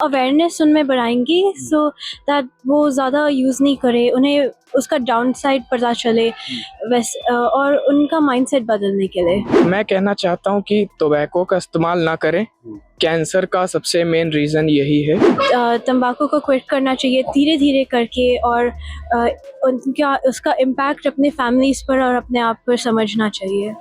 Awareness उनमें बढ़ाएंगी so that वो ज़्यादा यूज़ नहीं करे, उन्हें उसका डाउन साइड पता चले और उनका माइंडसेट बदलने के लिए। मैं कहना चाहता हूँ कि टोबैको का इस्तेमाल ना करें। कैंसर का सबसे मेन रीज़न यही है। तंबाकू को क्विट करना चाहिए धीरे धीरे करके, और उनका उसका इम्पैक्ट अपने फैमिलीज़ पर और अपने आप पर समझना चाहिए।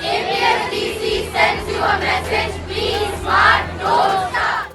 ABSDC sends you a message, be smart, don't stop.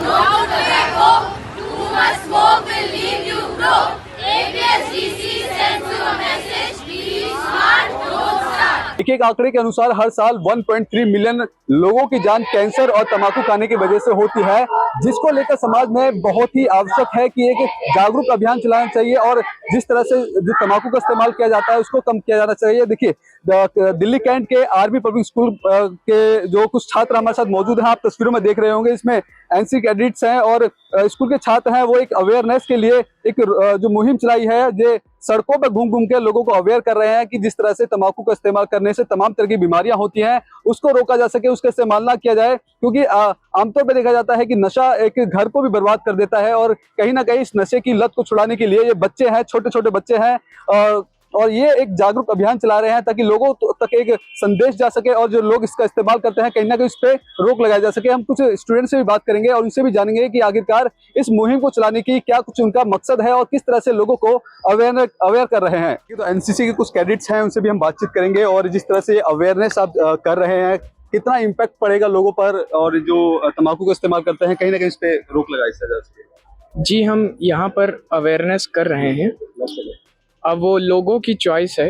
No tobacco, too much smoke will leave you broke. ABSDC sends you a message, be smart, don't stop. एक आंकड़े के अनुसार हर साल 1.3 मिलियन लोगों की जान कैंसर और तंबाकू खाने की वजह से होती है, जिसको लेकर समाज में बहुत ही आवश्यक है कि एक जागरूक अभियान चलाना चाहिए और जिस तरह से जो तंबाकू का इस्तेमाल किया जाता है उसको कम किया जाना चाहिए। देखिए, दिल्ली कैंट के आरबी पब्लिक स्कूल के जो कुछ छात्र हमारे साथ मौजूद हैं, आप तस्वीरों में देख रहे होंगे, इसमें एनसी कैडेट्स हैं और स्कूल के छात्र हैं। वो एक अवेयरनेस के लिए एक जो मुहिम चलाई है, जो सड़कों पर घूम घूम के लोगों को अवेयर कर रहे हैं कि जिस तरह से तंबाकू का इस्तेमाल करने से तमाम तरह की बीमारियां होती हैं, उसको रोका जा सके, उसका इस्तेमाल ना किया जाए। क्योंकि आमतौर पर देखा जाता है कि नशा एक घर को भी बर्बाद कर देता है और कहीं ना कहीं इस नशे की लत को छुड़ाने के लिए ये बच्चे हैं, छोटे छोटे बच्चे हैं, और ये एक जागरूक अभियान चला रहे हैं ताकि लोगों तक एक संदेश जा सके और जो लोग इसका इस्तेमाल करते हैं कहीं ना कहीं इस पे रोक लगाया जा सके। हम कुछ स्टूडेंट से भी बात करेंगे और उनसे भी जानेंगे कि आखिरकार इस मुहिम को चलाने की क्या कुछ उनका मकसद है और किस तरह से लोगों को अवेयर कर रहे हैं। तो एनसीसी के कुछ कैडेट्स हैं, उनसे भी हम बातचीत करेंगे और जिस तरह से अवेयरनेस आप कर रहे हैं, कितना इम्पैक्ट पड़ेगा लोगों पर और जो तंबाकू का इस्तेमाल करते हैं कहीं ना कहीं इस पे रोक लगाई जा सके। जी, हम यहाँ पर अवेयरनेस कर रहे हैं। अब वो लोगों की चॉइस है,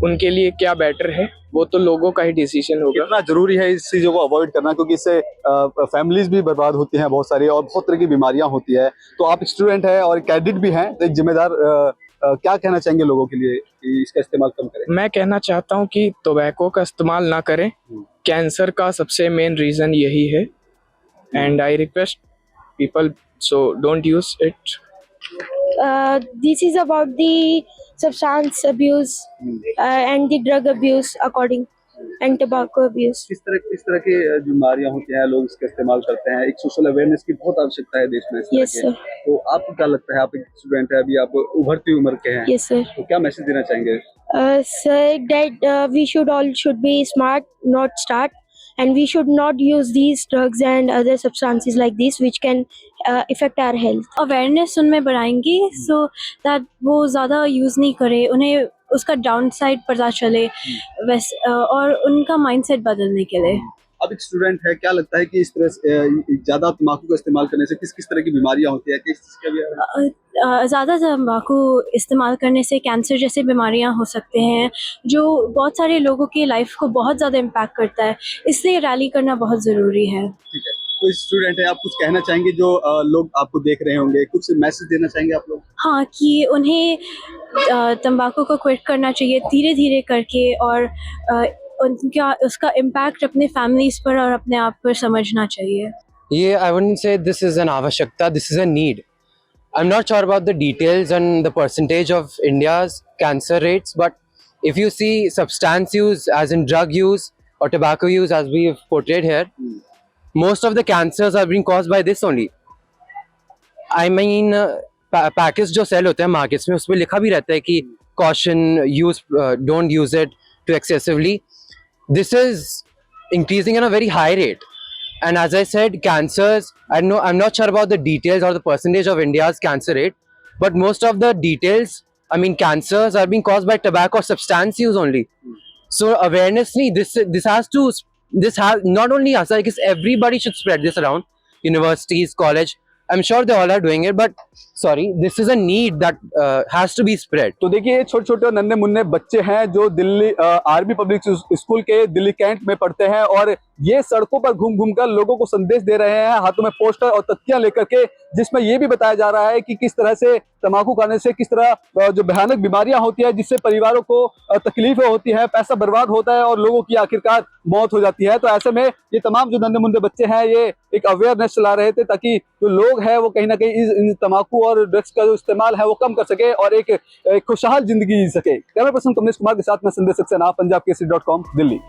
उनके लिए क्या बेटर है वो तो लोगों का ही डिसीजन होगा। कितना जरूरी है इस चीजों को अवॉइड करना, क्योंकि इससे फैमिलीज भी बर्बाद होती हैं बहुत सारी और बहुत तरह की बीमारियां होती है। तो आप स्टूडेंट हैं और कैडेट भी हैं, तो एक जिम्मेदार क्या कहना चाहेंगे लोगों के लिए कि इसका इस्तेमाल कम करें? मैं कहना चाहता हूँ कि टोबैको का इस्तेमाल ना करें। कैंसर का सबसे मेन रीज़न यही है, and I request people so don't use it. This is about the substance abuse and the drug abuse according and tobacco abuse. किस तरह की बीमारियां होती हैं, लोग इसका इस्तेमाल करते हैं। एक सोशल अवेयरनेस की बहुत आवश्यकता है देश में इस तरह Yes, के। sir. तो आपको क्या लगता है, आप एक स्टूडेंट है, अभी आप उभरती उम्र के हैं, Yes, sir. तो क्या मैसेज देना चाहेंगे? Sir, that we should be smart, not start, and we should not use these drugs and other substances like this which can affect our health. Awareness उनमें बढ़ाएंगी सो दैट वो ज़्यादा use नहीं करे, उन्हें उसका डाउन साइड पता चले और उनका माइंडसेट बदलने के लिए। अब एक स्टूडेंट है, क्या लगता है कि इस तरह से ज्यादा तंबाकू का इस्तेमाल करने से किस किस तरह की बीमारियां होती है, किस चीज का भी ज़्यादा तंबाकू इस्तेमाल करने से कैंसर जैसे बीमारियां हो सकते हैं, जो बहुत सारे लोगों की लाइफ को बहुत ज़्यादा इम्पैक्ट करता है, इसलिए रैली करना बहुत ज़रूरी है। ठीक है, तो स्टूडेंट है, आप कुछ कहना चाहेंगे जो लोग आपको देख रहे होंगे, कुछ मैसेज देना चाहेंगे आप लोग? हाँ, कि उन्हें तंबाकू को क्विट करना चाहिए धीरे धीरे करके, और उनका उसका इम्पैक्ट अपने फैमिलीज़ पर और अपने आप पर समझना चाहिए। Yeah, I wouldn't say this is an avashyakta, this is a need. I'm not sure about the details and the percentage of India's cancer rates, but if you see substance use, as in drug use or tobacco use, as we've portrayed here, most of the cancers are being caused by this only. I mean, package जो cell होते हैं markets में, उसमें लिखा भी रहता है कि caution, use, don't use it too excessively. This is increasing at a very high rate. And as I said, cancers, I'm not sure about the details or the percentage of India's cancer rate, but most of the details, I mean, cancers are being caused by tobacco or substance use only. So awareness, this has not only us, I guess everybody should spread this around, universities, college, I'm sure they all are doing it, but sorry, this is a need that has to be spread. तो देखिए, छोटे छोटे नन्हे मुन्ने बच्चे हैं जो Delhi army public school के दिल्ली कैंट में पढ़ते हैं और ये सड़कों पर घूम घूम कर लोगों को संदेश दे रहे हैं, हाथों में पोस्टर और तख्तियां लेकर के, जिसमें ये भी बताया जा रहा है कि किस तरह से तंबाकू खाने से किस तरह जो भयानक बीमारियां होती है, जिससे परिवारों को तकलीफें होती है, पैसा बर्बाद होता है और लोगों की आखिरकार मौत हो जाती है। तो ऐसे में ये तमाम जो नन्हे मुन्ने बच्चे हैं ये एक अवेयरनेस चला रहे थे ताकि जो लोग हैं वो कहीं ना कहीं इन तंबाकू और ड्रग्स का जो इस्तेमाल है वो कम कर सके और एक खुशहाल जिंदगी जी सके। कैमरा पर्सन कमलेश कुमार के साथ में संदेश सक्सेना, पंजाब केसरी.com, दिल्ली।